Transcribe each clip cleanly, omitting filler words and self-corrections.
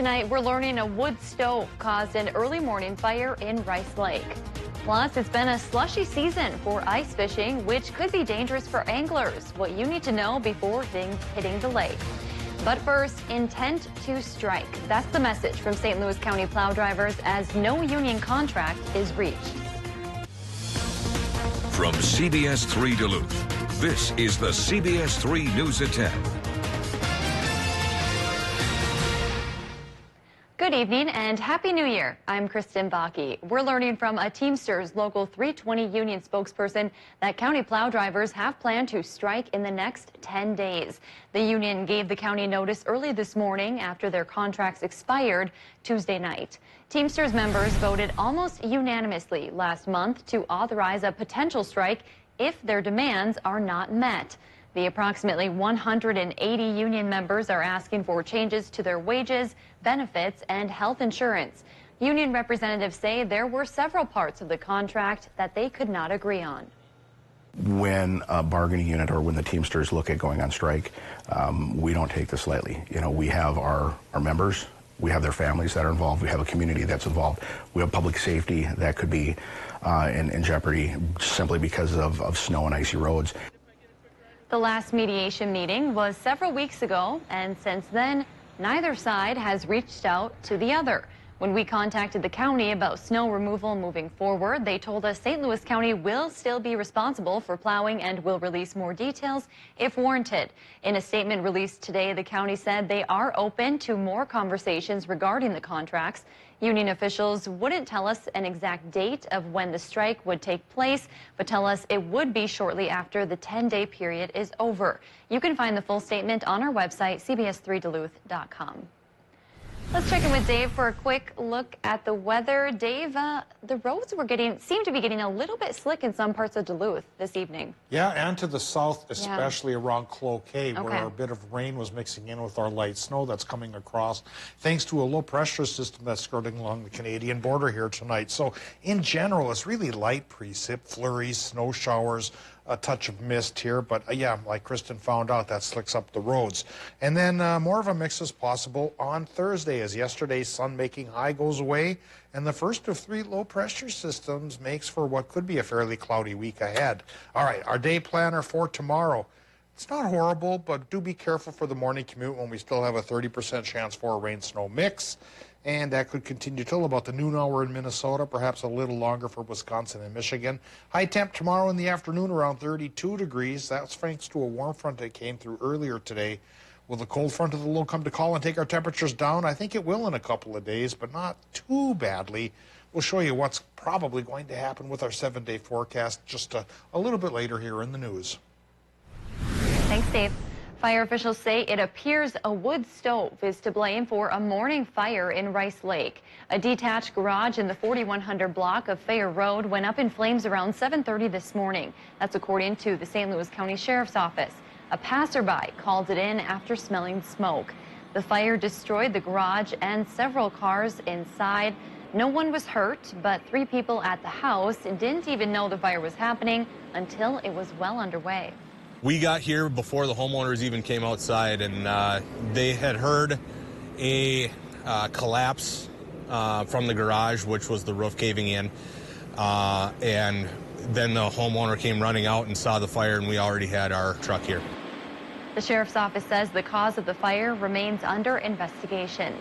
tonight, we're learning a wood stove caused an early morning fire in Rice Lake. Plus, it's been a slushy season for ice fishing, which could be dangerous for anglers. What you need to know before hitting the lake. But first, intent to strike. That's the message from St. Louis County plow drivers as no union contract is reached. From CBS3 Duluth, this is the CBS3 News at 10. Good evening and Happy New Year. I'm Kristen Bakke. We're learning from a Teamsters Local 320 union spokesperson that county plow drivers have planned to strike in the next 10 days. The union gave the county notice early this morning after their contracts expired Tuesday night. Teamsters members voted almost unanimously last month to authorize a potential strike if their demands are not met. The approximately 180 union members are asking for changes to their wages, benefits, and health insurance. Union representatives say there were several parts of the contract that they could not agree on. When a bargaining unit or when the Teamsters look at going on strike, we don't take this lightly. You know, we have our members, we have their families that are involved, we have a community that's involved, we have public safety that could be in jeopardy simply because of snow and icy roads. The last mediation meeting was several weeks ago, and since then, neither side has reached out to the other. When we contacted the county about snow removal moving forward, they told us St. Louis County will still be responsible for plowing and will release more details if warranted. In a statement released today, the county said they are open to more conversations regarding the contracts. Union officials wouldn't tell us an exact date of when the strike would take place, but tell us it would be shortly after the 10-day period is over. You can find the full statement on our website, cbs3duluth.com. Let's check in with Dave for a quick look at the weather. Dave, the roads seem to be getting a little bit slick in some parts of Duluth this evening. Yeah, and to the south, especially around Cloquet, where a bit of rain was mixing in with our light snow that's coming across, thanks to a low pressure system that's skirting along the Canadian border here tonight. So in general, it's really light precip, flurries, snow showers, a touch of mist here, but yeah, like Kristen found out, that slicks up the roads. And then more of a mix is possible on Thursday as yesterday's sun-making high goes away, and the first of 3 low-pressure systems makes for what could be a fairly cloudy week ahead. All right, our day planner for tomorrow. It's not horrible, but do be careful for the morning commute when we still have a 30% chance for a rain-snow mix. And that could continue till about the noon hour in Minnesota, perhaps a little longer for Wisconsin and Michigan. High temp tomorrow in the afternoon around 32 degrees. That's thanks to a warm front that came through earlier today. Will the cold front of the low come to call and take our temperatures down? I think it will in a couple of days, but not too badly. We'll show you what's probably going to happen with our 7-day forecast just a little bit later here in the news. Thanks, Dave. Fire officials say it appears a wood stove is to blame for a morning fire in Rice Lake. A detached garage in the 4100 block of Fair Road went up in flames around 7:30 this morning. That's according to the St. Louis County Sheriff's Office. A passerby called it in after smelling smoke. The fire destroyed the garage and several cars inside. No one was hurt, but 3 people at the house didn't even know the fire was happening until it was well underway. We got here before the homeowners even came outside, and they had heard a collapse from the garage, which was the roof caving in, and then the homeowner came running out and saw the fire, and we already had our truck here. The sheriff's office says the cause of the fire remains under investigation.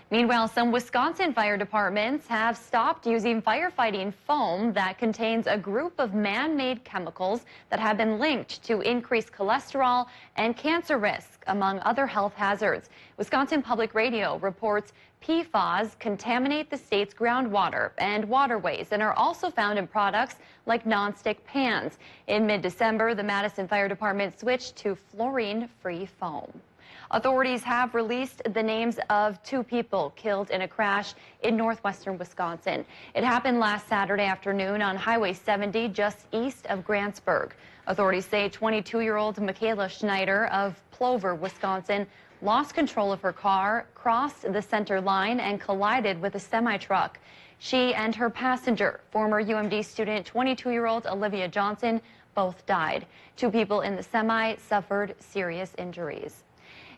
Meanwhile, some Wisconsin fire departments have stopped using firefighting foam that contains a group of man-made chemicals that have been linked to increased cholesterol and cancer risk, among other health hazards. Wisconsin Public Radio reports PFAS contaminate the state's groundwater and waterways and are also found in products like nonstick pans. In mid-December, the Madison Fire Department switched to fluorine-free foam. Authorities have released the names of 2 people killed in a crash in northwestern Wisconsin. It happened last Saturday afternoon on Highway 70 just east of Grantsburg. Authorities say 22-year-old Michaela Schneider of Plover, Wisconsin, lost control of her car, crossed the center line, and collided with a semi-truck. She and her passenger, former UMD student 22-year-old Olivia Johnson, both died. 2 people in the semi suffered serious injuries.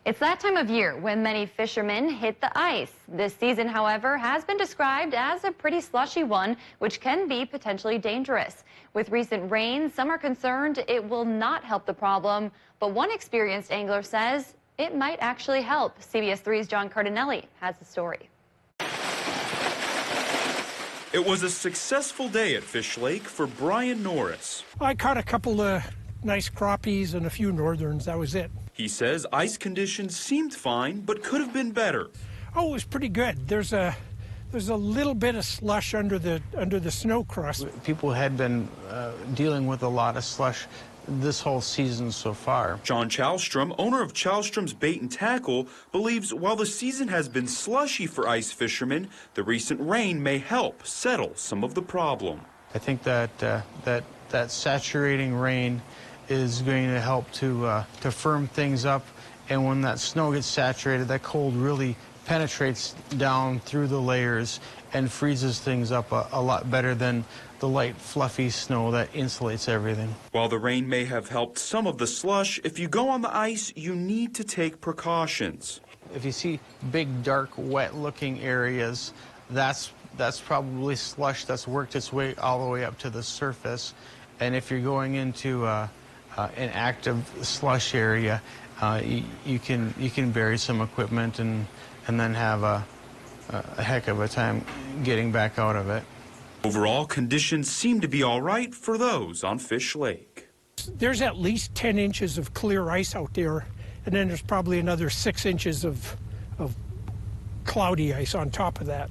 It's that time of year when many fishermen hit the ice. This season, however, has been described as a pretty slushy one, which can be potentially dangerous. With recent rain, some are concerned it will not help the problem, but one experienced angler says it might actually help. CBS 3's John Cardinelli has the story. It was a successful day at Fish Lake for Brian Norris. I caught a couple of nice crappies and a few northerns. That was it. He says ice conditions seemed fine, but could have been better. Oh, it was pretty good. There's a little bit of slush under the snow crust. People had been dealing with a lot of slush this whole season so far. John Chalstrom, owner of Chalstrom's Bait and Tackle, believes while the season has been slushy for ice fishermen, the recent rain may help settle some of the problem. I think that that saturating rain is going to help to firm things up, and when that snow gets saturated, that cold really penetrates down through the layers and freezes things up a lot better than the light fluffy snow that insulates everything. While the rain may have helped some of the slush, if you go on the ice, you need to take precautions. If you see big, dark, wet-looking areas, that's probably slush that's worked its way all the way up to the surface. And if you're going into an active slush area, you can bury some equipment and then have a heck of a time getting back out of it. Overall, conditions seem to be all right for those on Fish Lake. There's at least 10 inches of clear ice out there, and then there's probably another 6 inches of cloudy ice on top of that.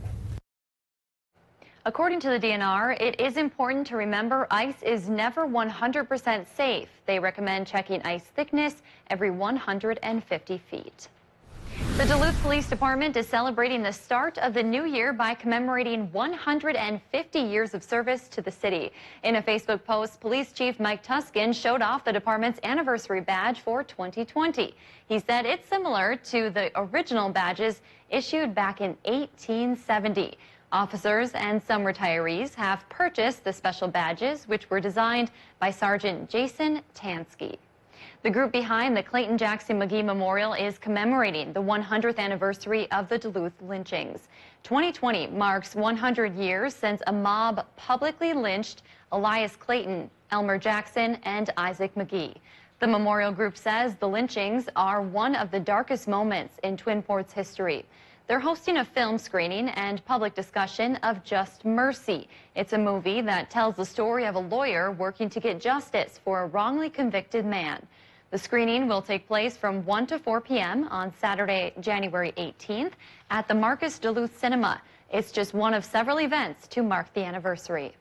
According to the DNR, it is important to remember ice is never 100% safe. They recommend checking ice thickness every 150 feet. The Duluth Police Department is celebrating the start of the new year by commemorating 150 years of service to the city. In a Facebook post, Police Chief Mike Tuskin showed off the department's anniversary badge for 2020. He said it's similar to the original badges issued back in 1870. Officers and some retirees have purchased the special badges, which were designed by Sergeant Jason Tansky. The group behind the Clayton Jackson McGee Memorial is commemorating the 100th anniversary of the Duluth lynchings. 2020 marks 100 years since a mob publicly lynched Elias Clayton, Elmer Jackson, and Isaac McGee. The memorial group says the lynchings are one of the darkest moments in Twin Ports history. They're hosting a film screening and public discussion of Just Mercy. It's a movie that tells the story of a lawyer working to get justice for a wrongly convicted man. The screening will take place from 1 to 4 p.m. on Saturday, January 18th at the Marcus Duluth Cinema. It's just one of several events to mark the anniversary.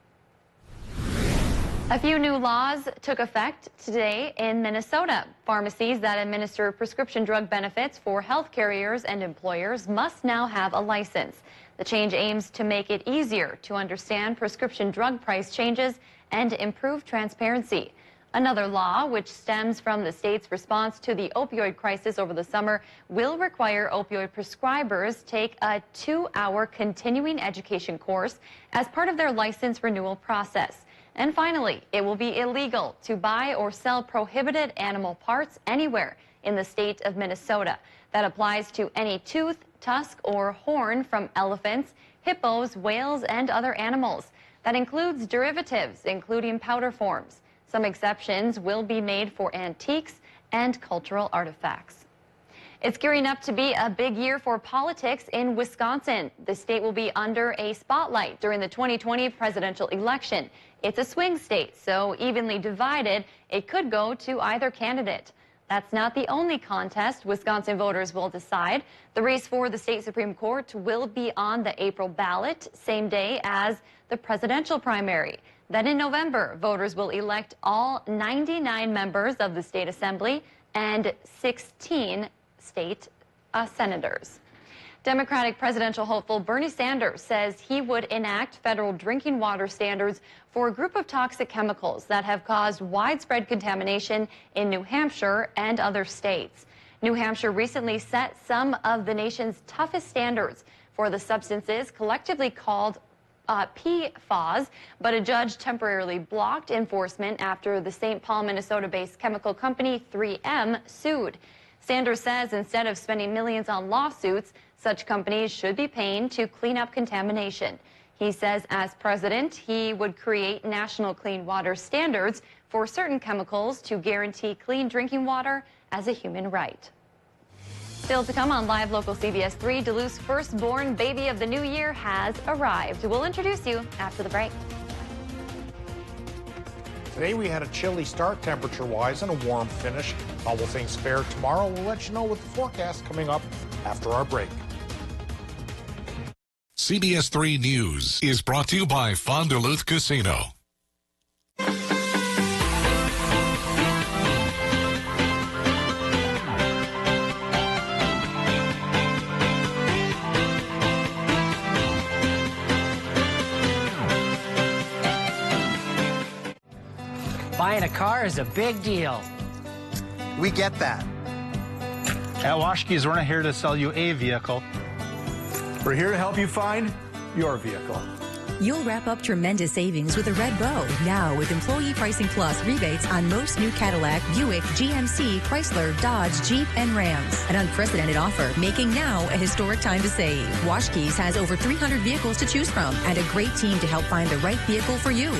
A few new laws took effect today in Minnesota. Pharmacies that administer prescription drug benefits for health carriers and employers must now have a license. The change aims to make it easier to understand prescription drug price changes and improve transparency. Another law, which stems from the state's response to the opioid crisis over the summer, will require opioid prescribers take a 2-hour continuing education course as part of their license renewal process. And finally, it will be illegal to buy or sell prohibited animal parts anywhere in the state of Minnesota. That applies to any tooth, tusk, or horn from elephants, hippos, whales, and other animals. That includes derivatives, including powder forms. Some exceptions will be made for antiques and cultural artifacts. It's gearing up to be a big year for politics in Wisconsin. The state will be under a spotlight during the 2020 presidential election. It's a swing state, so evenly divided, it could go to either candidate. That's not the only contest Wisconsin voters will decide. The race for the state Supreme Court will be on the April ballot, same day as the presidential primary. Then in November, voters will elect all 99 members of the state assembly and 16 state senators. Democratic presidential hopeful Bernie Sanders says he would enact federal drinking water standards for a group of toxic chemicals that have caused widespread contamination in New Hampshire and other states. New Hampshire recently set some of the nation's toughest standards for the substances collectively called PFAS, but a judge temporarily blocked enforcement after the St. Paul, Minnesota-based chemical company 3M sued. Sanders says instead of spending millions on lawsuits, such companies should be paying to clean up contamination. He says as president, he would create national clean water standards for certain chemicals to guarantee clean drinking water as a human right. Still to come on Live Local CBS 3, Duluth's firstborn baby of the new year has arrived. We'll introduce you after the break. Today we had a chilly start temperature-wise and a warm finish. How will things fare tomorrow? We'll let you know with the forecast coming up after our break. CBS 3 News is brought to you by Fond du Luth Casino. Buying a car is a big deal. We get that. At Washke's, we're not here to sell you a vehicle. We're here to help you find your vehicle. You'll wrap up tremendous savings with a red bow. Now with Employee Pricing Plus rebates on most new Cadillac, Buick, GMC, Chrysler, Dodge, Jeep, and Rams. An unprecedented offer, making now a historic time to save. Washke's has over 300 vehicles to choose from and a great team to help find the right vehicle for you.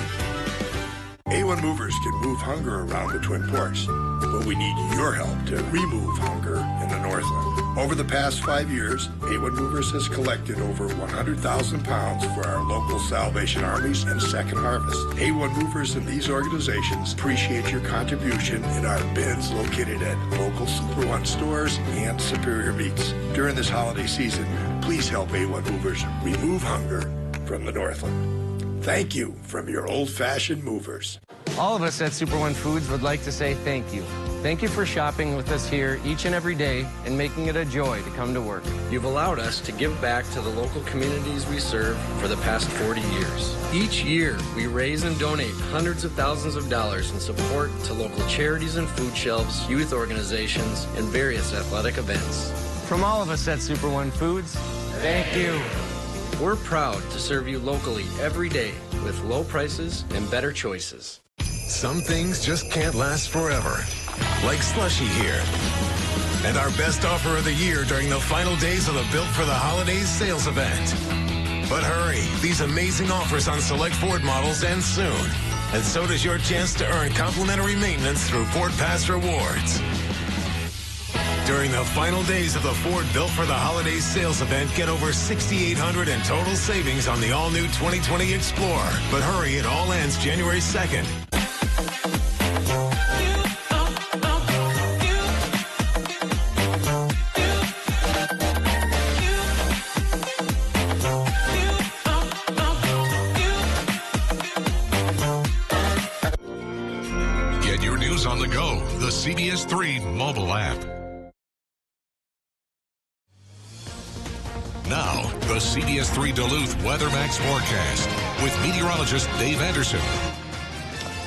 A1 Movers can move hunger around the Twin Ports, but we need your help to remove hunger in the Northland. Over the past 5 years, A1 Movers has collected over 100,000 pounds for our local Salvation Armies and Second Harvest. A1 Movers and these organizations appreciate your contribution in our bins located at local Super One stores and Superior Meats. During this holiday season, please help A1 Movers remove hunger from the Northland. Thank you from your old-fashioned movers. All of us at Super One Foods would like to say thank you. Thank you for shopping with us here each and every day and making it a joy to come to work. You've allowed us to give back to the local communities we serve for the past 40 years. Each year, we raise and donate hundreds of thousands of dollars in support to local charities and food shelves, youth organizations, and various athletic events. From all of us at Super One Foods, thank you. We're proud to serve you locally every day with low prices and better choices. Some things just can't last forever, like slushy here. And our best offer of the year during the final days of the Built for the Holidays sales event. But hurry, these amazing offers on select Ford models end soon. And so does your chance to earn complimentary maintenance through Ford Pass Rewards. During the final days of the Ford Built for the Holidays sales event, get over $6,800 in total savings on the all-new 2020 Explorer. But hurry, it all ends January 2nd. Get your news on the go, the CBS 3 mobile app. Now, the CBS 3 Duluth WeatherMax forecast with meteorologist Dave Anderson.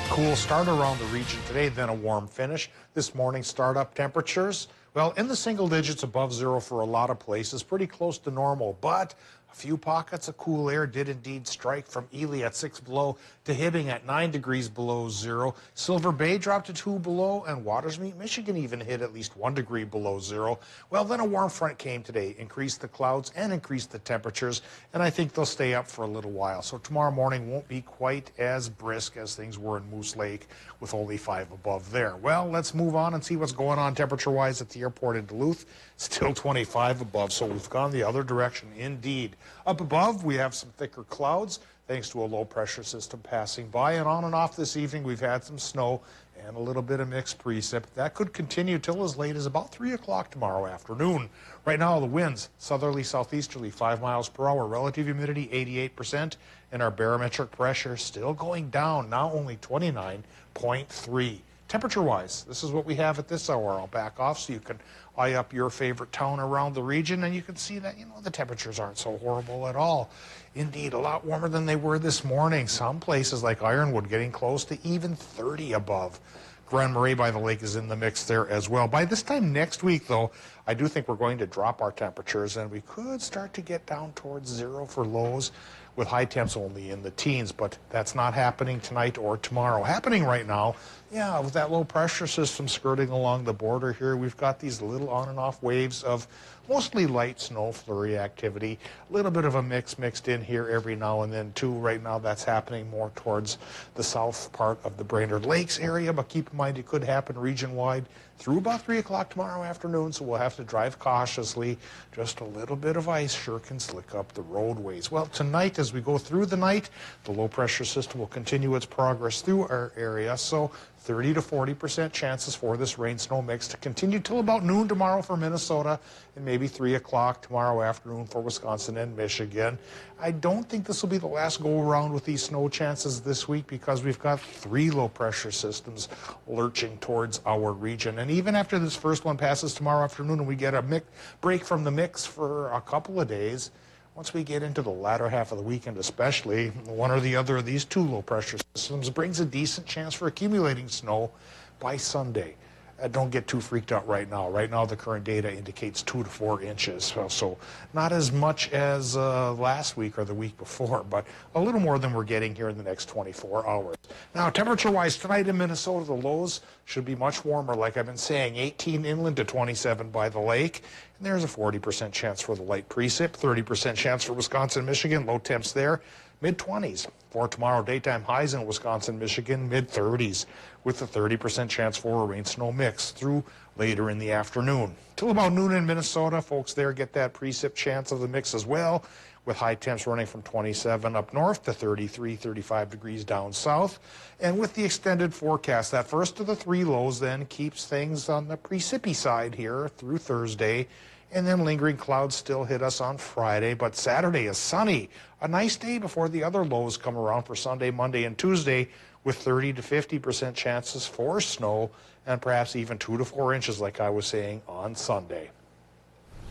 Cool start around the region today, then a warm finish. This morning startup temperatures, well, in the single digits above zero for a lot of places, pretty close to normal, but a few pockets of cool air did indeed strike from Ely at 6 below to Hibbing at 9 degrees below zero. Silver Bay dropped to 2 below, and Watersmeet, Michigan even hit at least 1 degree below zero. Well, then a warm front came today, increased the clouds and increased the temperatures, and I think they'll stay up for a little while. So tomorrow morning won't be quite as brisk as things were in Moose Lake with only 5 above there. Well, let's move on and see what's going on temperature-wise at the airport in Duluth. Still 25 above, so we've gone the other direction indeed. Up above, we have some thicker clouds thanks to a low-pressure system passing by. And on and off this evening, we've had some snow and a little bit of mixed precip. That could continue till as late as about 3 o'clock tomorrow afternoon. Right now, the winds, southerly, southeasterly, 5 miles per hour. Relative humidity, 88%. And our barometric pressure still going down, now only 29.3. Temperature-wise, this is what we have at this hour. I'll back off so you can eye up your favorite town around the region, and you can see that, the temperatures aren't so horrible at all. Indeed, a lot warmer than they were this morning. Some places like Ironwood getting close to even 30 above. Grand Marais by the lake is in the mix there as well. By this time next week, though, I do think we're going to drop our temperatures, and we could start to get down towards 0 for lows, with high temps only in the teens, but that's not happening tonight or tomorrow. Happening right now, yeah, with that low pressure system skirting along the border here, we've got these little on and off waves of mostly light snow flurry activity. A little bit of a mix mixed in here every now and then too. Right now that's happening more towards the south part of the Brainerd Lakes area, but keep in mind it could happen region-wide through about 3 o'clock tomorrow afternoon, so we'll have to drive cautiously. Just a little bit of ice sure can slick up the roadways. Well, tonight as we go through the night, the low pressure system will continue its progress through our area, so 30 to 40% chances for this rain-snow mix to continue till about noon tomorrow for Minnesota and maybe 3 o'clock tomorrow afternoon for Wisconsin and Michigan. I don't think this will be the last go-around with these snow chances this week because we've got 3 low-pressure systems lurching towards our region. And even after this first one passes tomorrow afternoon and we get a break from the mix for a couple of days, once we get into the latter half of the weekend especially, one or the other of these 2 low-pressure systems brings a decent chance for accumulating snow by Sunday. Don't get too freaked out right now. Right now, the current data indicates 2 to 4 inches. So not as much as last week or the week before, but a little more than we're getting here in the next 24 hours. Now, temperature-wise, tonight in Minnesota, the lows should be much warmer. Like I've been saying, 18 inland to 27 by the lake. And there's a 40% chance for the light precip, 30% chance for Wisconsin, Michigan, low temps there. Mid-20s for tomorrow. Daytime highs in Wisconsin, Michigan, mid-30s with a 30% chance for a rain-snow mix through later in the afternoon. Till about noon in Minnesota, folks there get that precip chance of the mix as well, with high temps running from 27 up north to 33, 35 degrees down south. And with the extended forecast, that first of the 3 lows then keeps things on the precipy side here through Thursday. And then lingering clouds still hit us on Friday, but Saturday is sunny. A nice day before the other lows come around for Sunday, Monday, and Tuesday, with 30 to 50% chances for snow and perhaps even 2 to 4 inches, like I was saying, on Sunday.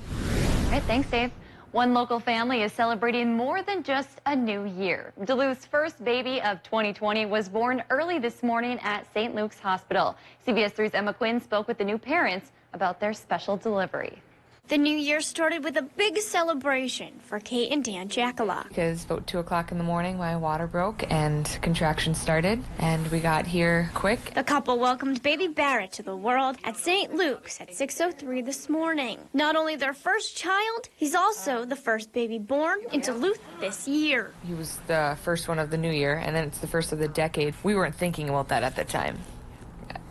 All right, thanks, Dave. One local family is celebrating more than just a new year. Duluth's first baby of 2020 was born early this morning at St. Luke's Hospital. CBS3's Emma Quinn spoke with the new parents about their special delivery. The new year started with a big celebration for Kate and Dan Jackalock. Because about 2 o'clock in the morning, my water broke and contractions started, and we got here quick. The couple welcomed baby Barrett to the world at St. Luke's at 6:03 this morning. Not only their first child, he's also the first baby born in Duluth this year. He was the first one of the new year, and then it's the first of the decade. We weren't thinking about that at the time.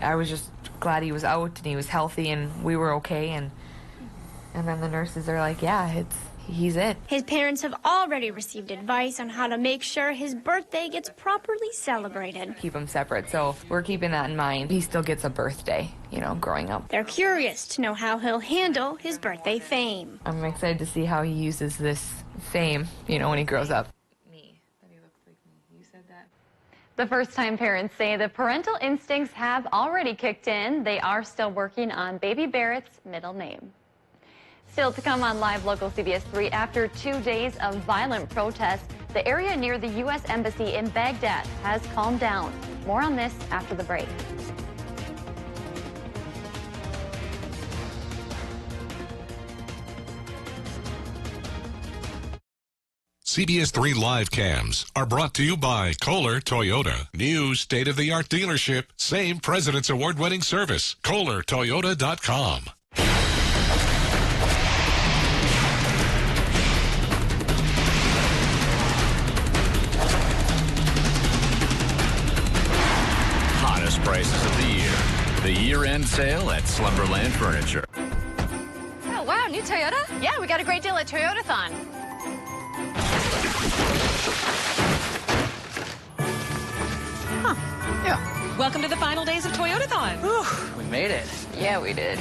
I was just glad he was out and he was healthy and we were okay, and then the nurses are like, yeah, he's it. His parents have already received advice on how to make sure his birthday gets properly celebrated. Keep them separate, so we're keeping that in mind. He still gets a birthday, growing up. They're curious to know how he'll handle his birthday fame. I'm excited to see how he uses this fame, when he grows up. The first-time parents say the parental instincts have already kicked in. They are still working on baby Barrett's middle name. Still to come on Live Local CBS 3, after 2 days of violent protests, the area near the U.S. Embassy in Baghdad has calmed down. More on this after the break. CBS 3 live cams are brought to you by Kohler Toyota. New state-of-the-art dealership, same President's Award-winning service. KohlerToyota.com. Prices of the year. The year-end sale at Slumberland Furniture. Oh, wow, new Toyota? Yeah, we got a great deal at Toyotathon. Huh. Yeah. Welcome to the final days of Toyotathon. Whew, we made it. Yeah, we did.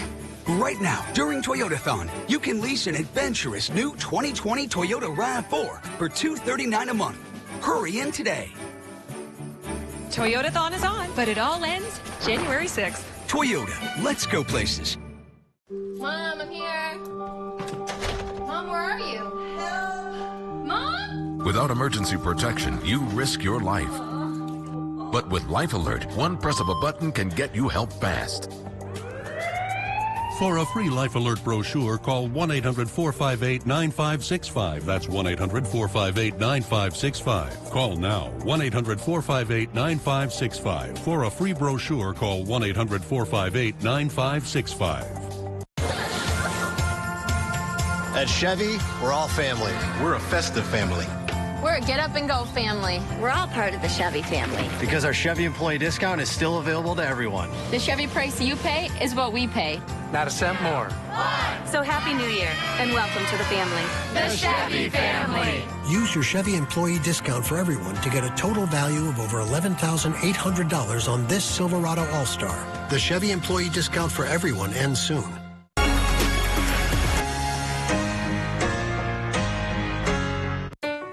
Right now, during Toyotathon, you can lease an adventurous new 2020 Toyota RAV4 for $239 a month. Hurry in today. Toyotathon is on, but it all ends January 6th. Toyota, let's go places. Mom, I'm here. Mom, where are you? Help. Mom? Without emergency protection, you risk your life. But with Life Alert, one press of a button can get you help fast. For a free Life Alert brochure, call 1-800-458-9565. That's 1-800-458-9565. Call now, 1-800-458-9565. For a free brochure, call 1-800-458-9565. At Chevy, we're all family. We're a festive family. We're a get up and go family. We're all part of the Chevy family. Because our Chevy employee discount is still available to everyone. The Chevy price you pay is what we pay. Not a cent more. So happy New Year and welcome to the family. The Chevy family. Use your Chevy employee discount for everyone to get a total value of over $11,800 on this Silverado All-Star. The Chevy employee discount for everyone ends soon.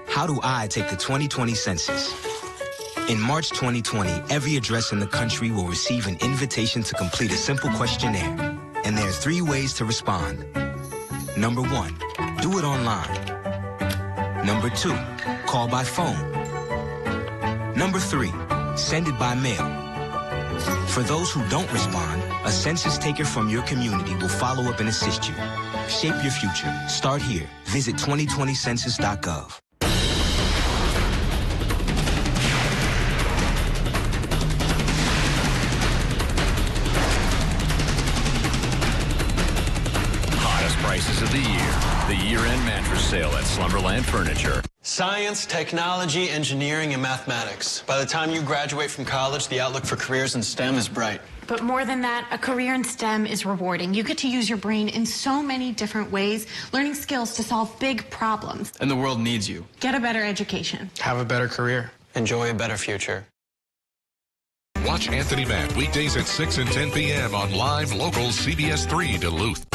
How do I take the 2020 census? In March 2020, every address in the country will receive an invitation to complete a simple questionnaire. And there are 3 ways to respond. Number 1, do it online. Number 2, call by phone. Number 3, send it by mail. For those who don't respond, a census taker from your community will follow up and assist you. Shape your future. Start here. Visit 2020census.gov. Prices of the year. The year-end mattress sale at Slumberland Furniture. Science, technology, engineering, and mathematics. By the time you graduate from college, the outlook for careers in STEM is bright. But more than that, a career in STEM is rewarding. You get to use your brain in so many different ways, learning skills to solve big problems. And the world needs you. Get a better education. Have a better career. Enjoy a better future. Watch Anthony Matt weekdays at 6 and 10 p.m. on live local CBS3 Duluth.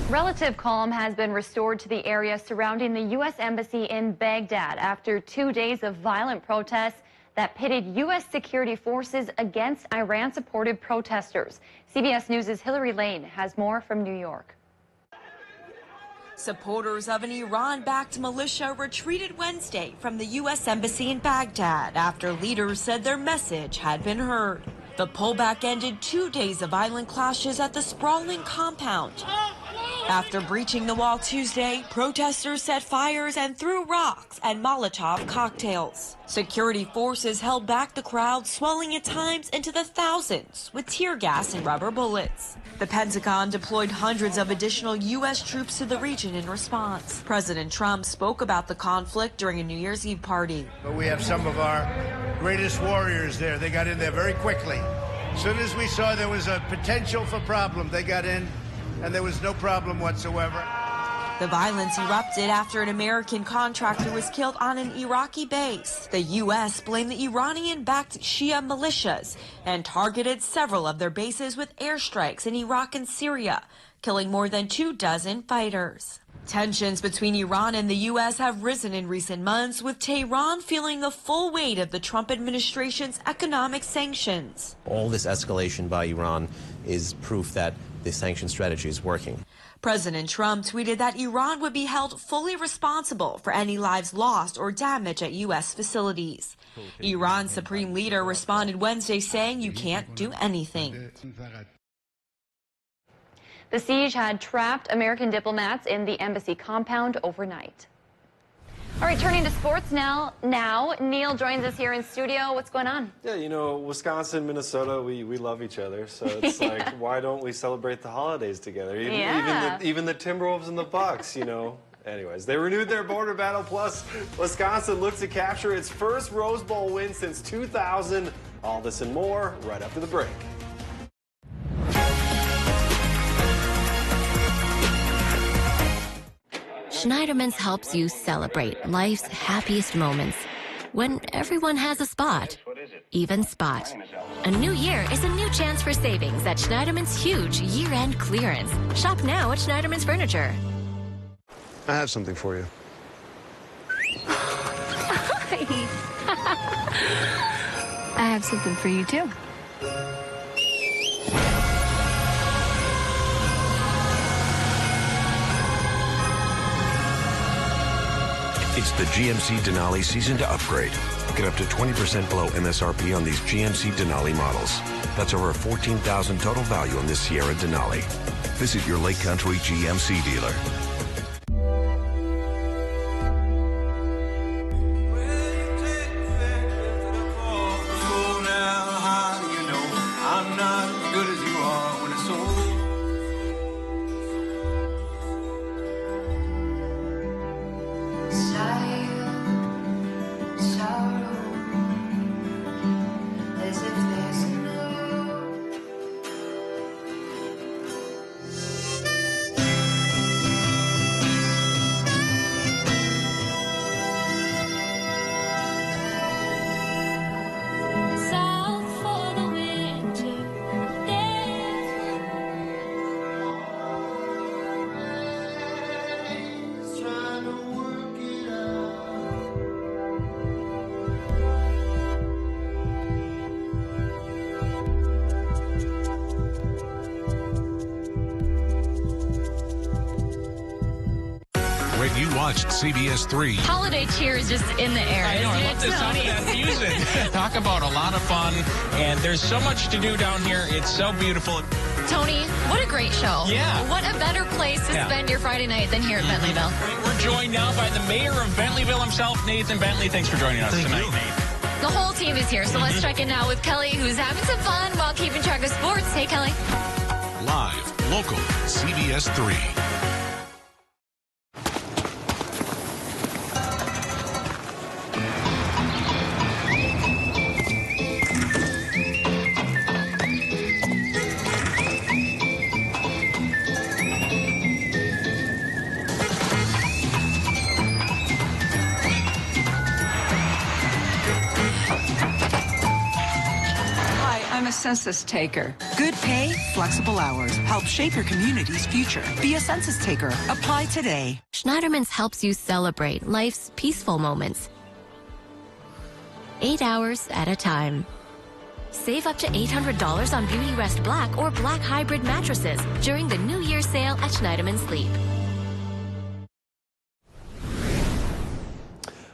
Relative calm has been restored to the area surrounding the U.S. Embassy in Baghdad after 2 days of violent protests that pitted U.S. security forces against Iran-supported protesters. CBS News' Hillary Lane has more from New York. Supporters of an Iran-backed militia retreated Wednesday from the U.S. Embassy in Baghdad after leaders said their message had been heard. The pullback ended 2 days of violent clashes at the sprawling compound. After breaching the wall Tuesday, protesters set fires and threw rocks and Molotov cocktails. Security forces held back the crowd, swelling at times into the thousands with tear gas and rubber bullets. The Pentagon deployed hundreds of additional U.S. troops to the region in response. President Trump spoke about the conflict during a New Year's Eve party. But we have some of our greatest warriors there. They got in there very quickly. As soon as we saw there was a potential for problem, they got in, and there was no problem whatsoever. The violence erupted after an American contractor was killed on an Iraqi base. The U.S. blamed the Iranian-backed Shia militias and targeted several of their bases with airstrikes in Iraq and Syria, killing more than 24 fighters. Tensions between Iran and the U.S. have risen in recent months, with Tehran feeling the full weight of the Trump administration's economic sanctions. All this escalation by Iran is proof that the sanction strategy is working. President Trump tweeted that Iran would be held fully responsible for any lives lost or damage at U.S. facilities. Iran's supreme leader responded Wednesday saying you can't do anything. The siege had trapped American diplomats in the embassy compound overnight. All right, turning to sports now. Neil joins us here in studio. What's going on? Yeah, you know, Wisconsin, Minnesota, we love each other. So it's like, why don't we celebrate the holidays together? Even the Timberwolves and the Bucks, you know. Anyways, they renewed their border battle, plus Wisconsin looks to capture its first Rose Bowl win since 2000. All this and more right after the break. Schneiderman's helps you celebrate life's happiest moments when everyone has a spot, even Spot. A new year is a new chance for savings at Schneiderman's huge year-end clearance. Shop now at Schneiderman's Furniture. I have something for you. I have something for you, too. It's the GMC Denali season to upgrade. Get up to 20% below MSRP on these GMC Denali models. That's over $14,000 total value on this Sierra Denali. Visit your Lake Country GMC dealer. Greg, you watched CBS3. Holiday cheer is just in the air. I know, I love the sound of that music. Talk about a lot of fun, and there's so much to do down here. It's so beautiful. Tony, what a great show. Yeah. What a better place to spend your Friday night than here at Bentleyville. We're joined now by the mayor of Bentleyville himself, Nathan Bentley. Thanks for joining us tonight, Nate. The whole team is here, so let's check in now with Kelly, who's having some fun while keeping track of sports. Hey, Kelly. Live, local, CBS3. I'm a census taker. Good pay, flexible hours. Help shape your community's future. Be a census taker. Apply today. Schneiderman's helps you celebrate life's peaceful moments. 8 hours at a time. Save up to $800 on Beauty Rest Black or Black Hybrid mattresses during the New Year sale at Schneiderman Sleep.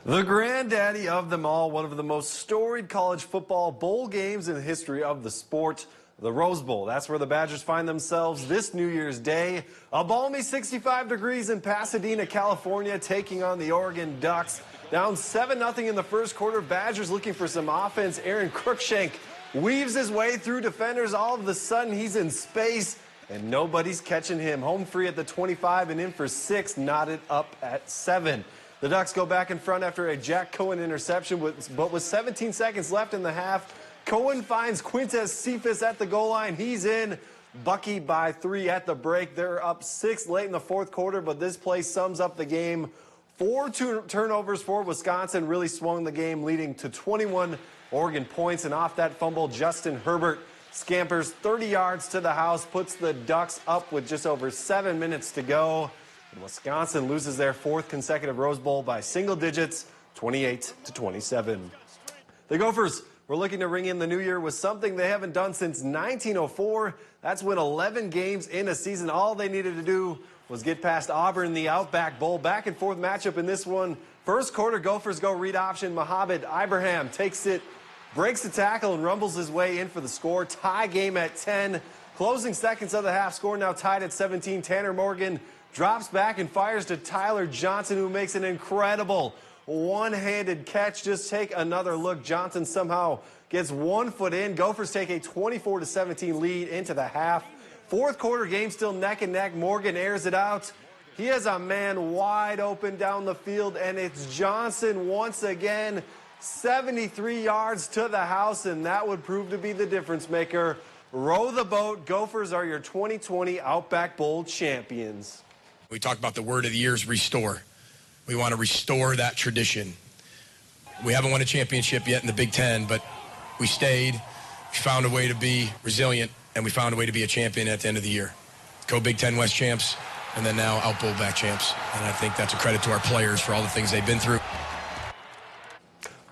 The granddaddy of them all, one of the most storied college football bowl games in the history of the sport, the Rose Bowl. That's where the Badgers find themselves this New Year's Day. A balmy 65 degrees in Pasadena, California, taking on the Oregon Ducks. Down 7-0 in the first quarter. Badgers looking for some offense. Aaron Cruikshank weaves his way through defenders. All of a sudden, he's in space, and nobody's catching him. Home free at the 25 and in for 6, knotted up at 7. The Ducks go back in front after a Jack Cohen interception, but with 17 seconds left in the half, Cohen finds Quintez Cephas at the goal line. He's in. Bucky by 3 at the break. They're up 6 late in the fourth quarter, but this play sums up the game. 4 turnovers for Wisconsin really swung the game, leading to 21 Oregon points. And off that fumble, Justin Herbert scampers 30 yards to the house, puts the Ducks up with just over 7 minutes to go. Wisconsin loses their 4th consecutive Rose Bowl by single digits, 28-27. The Gophers were looking to ring in the new year with something they haven't done since 1904. That's win 11 games in a season. All they needed to do was get past Auburn in the Outback Bowl. Back and forth matchup in this one. First quarter, Gophers go read option. Mohamed Ibrahim takes it, breaks the tackle, and rumbles his way in for the score. Tie game at 10. Closing seconds of the half, score now tied at 17. Tanner Morgan drops back and fires to Tyler Johnson, who makes an incredible one-handed catch. Just take another look. Johnson somehow gets 1 foot in. Gophers take a 24-17 lead into the half. Fourth quarter game still neck and neck. Morgan airs it out. He has a man wide open down the field, and it's Johnson once again. 73 yards to the house, and that would prove to be the difference maker. Row the boat. Gophers are your 2020 Outback Bowl champions. We talk about the word of the year is restore. We want to restore that tradition. We haven't won a championship yet in the Big Ten, but we stayed. We found a way to be resilient, and we found a way to be a champion at the end of the year. Co-Big Ten West champs, and then now Out Bowl back champs. And I think that's a credit to our players for all the things they've been through.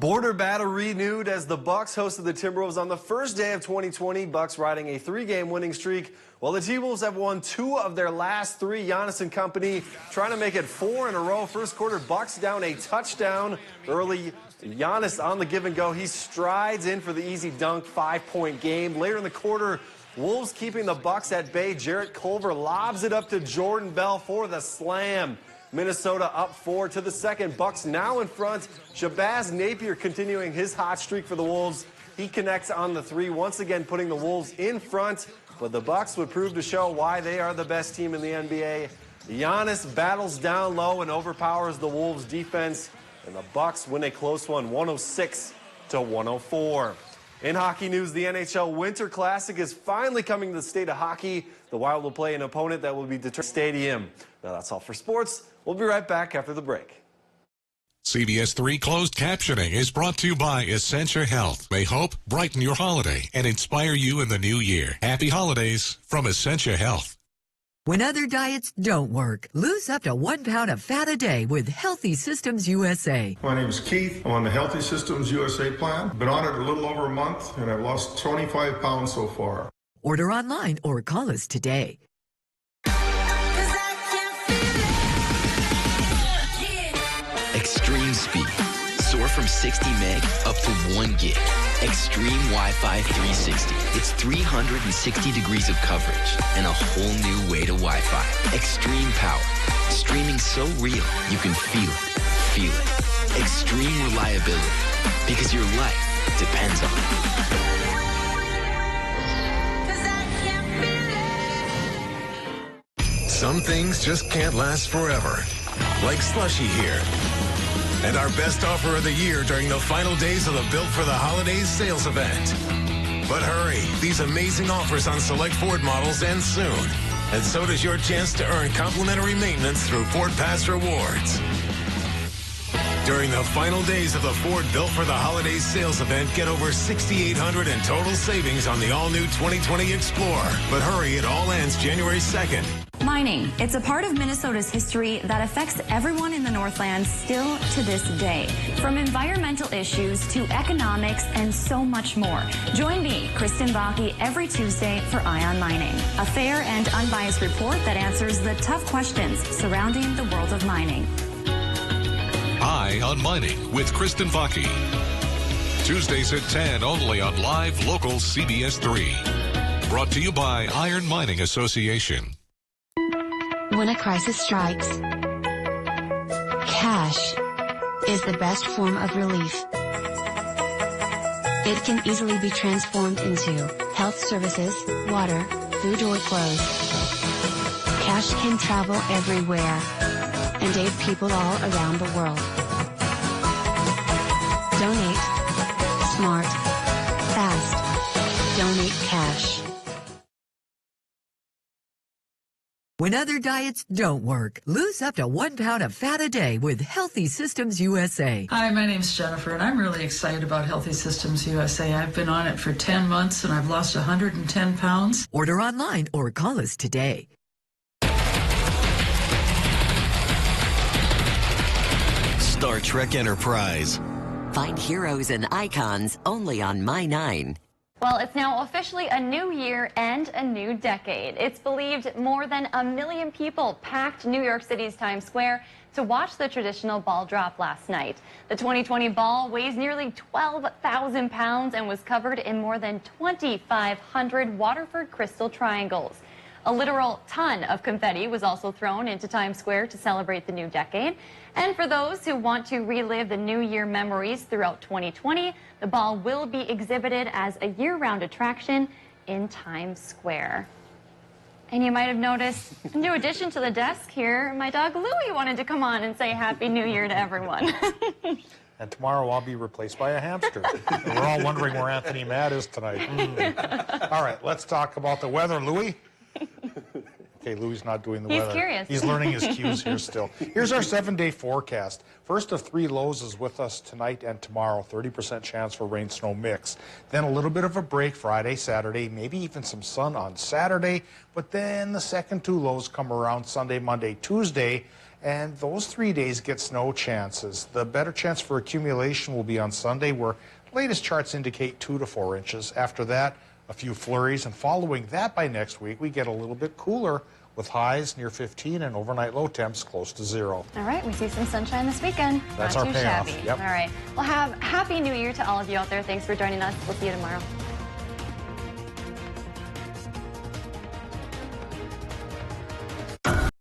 Border battle renewed as the Bucs hosted the Timberwolves on the first day of 2020. Bucs riding a 3-game winning streak, while the T-Wolves have won 2 of their last 3. Giannis and company trying to make it 4 in a row. First quarter, Bucs down a touchdown early. Giannis on the give and go. He strides in for the easy dunk, 5-point game. Later in the quarter, Wolves keeping the Bucs at bay. Jarrett Culver lobs it up to Jordan Bell for the slam. Minnesota up 4 to the second. Bucs now in front. Shabazz Napier continuing his hot streak for the Wolves. He connects on the 3, once again putting the Wolves in front. But the Bucs would prove to show why they are the best team in the NBA. Giannis battles down low and overpowers the Wolves defense. And the Bucs win a close one, 106 to 104. In hockey news, the NHL Winter Classic is finally coming to the state of hockey. The Wild will play an opponent that will be determined stadium. Now that's all for sports. We'll be right back after the break. CBS3 closed captioning is brought to you by Essentia Health. May hope brighten your holiday and inspire you in the new year. Happy holidays from Essentia Health. When other diets don't work, lose up to 1 pound of fat a day with Healthy Systems USA. My name is Keith. I'm on the Healthy Systems USA plan. Been on it a little over a month, and I've lost 25 pounds so far. Order online or call us today. Extreme speed. Soar from 60 meg up to 1 gig. Extreme Wi-Fi 360. It's 360 degrees of coverage and a whole new way to Wi-Fi. Extreme power. Streaming so real you can feel it. Feel it. Extreme reliability. Because your life depends on it. Some things just can't last forever. Like slushy here. And our best offer of the year during the final days of the Built for the Holidays sales event. But hurry, these amazing offers on select Ford models end soon. And so does your chance to earn complimentary maintenance through Ford Pass Rewards. During the final days of the Ford Built for the Holidays sales event, get over $6,800 in total savings on the all-new 2020 Explorer. But hurry, it all ends January 2nd. Mining. It's a part of Minnesota's history that affects everyone in the Northland still to this day. From environmental issues to economics and so much more. Join me, Kristen Bakke, every Tuesday for Eye on Mining, a fair and unbiased report that answers the tough questions surrounding the world of mining. Eye on Mining with Kristen Bakke. Tuesdays at 10 only on live local CBS3. Brought to you by Iron Mining Association. When a crisis strikes, cash is the best form of relief. It can easily be transformed into health services, water, food, or clothes. Cash can travel everywhere and aid people all around the world. Donate. Smart. Fast. Donate cash. When other diets don't work, lose up to 1 pound of fat a day with Healthy Systems USA. Hi, my name's Jennifer, and I'm really excited about Healthy Systems USA. I've been on it for 10 months, and I've lost 110 pounds. Order online or call us today. Star Trek Enterprise. Find heroes and icons only on My 9. Well, it's now officially a new year and a new decade. It's believed more than 1 million people packed New York City's Times Square to watch the traditional ball drop last night. The 2020 ball weighs nearly 12,000 pounds and was covered in more than 2,500 Waterford crystal triangles. A literal ton of confetti was also thrown into Times Square to celebrate the new decade. And for those who want to relive the New Year memories throughout 2020, the ball will be exhibited as a year-round attraction in Times Square. And you might have noticed a new addition to the desk here. My dog Louie wanted to come on and say Happy New Year to everyone. And tomorrow I'll be replaced by a hamster. And we're all wondering where Anthony Matt is tonight. All right, let's talk about the weather, Louie. Okay, Louie's not doing the weather. He's curious. He's learning his cues here still. Here's our 7-day forecast. First of 3 lows is with us tonight and tomorrow. 30% chance for rain, snow mix. Then a little bit of a break Friday, Saturday, maybe even some sun on Saturday. But then the second 2 lows come around Sunday, Monday, Tuesday. And those 3 days get snow chances. The better chance for accumulation will be on Sunday, where latest charts indicate 2 to 4 inches. After that, a few flurries, and following that by next week, we get a little bit cooler with highs near 15 and overnight low temps close to 0. All right, we see some sunshine this weekend. That's Not our too payoff. shabby. Yep. All right. Well, have Happy New Year to all of you out there. Thanks for joining us. We'll see you tomorrow.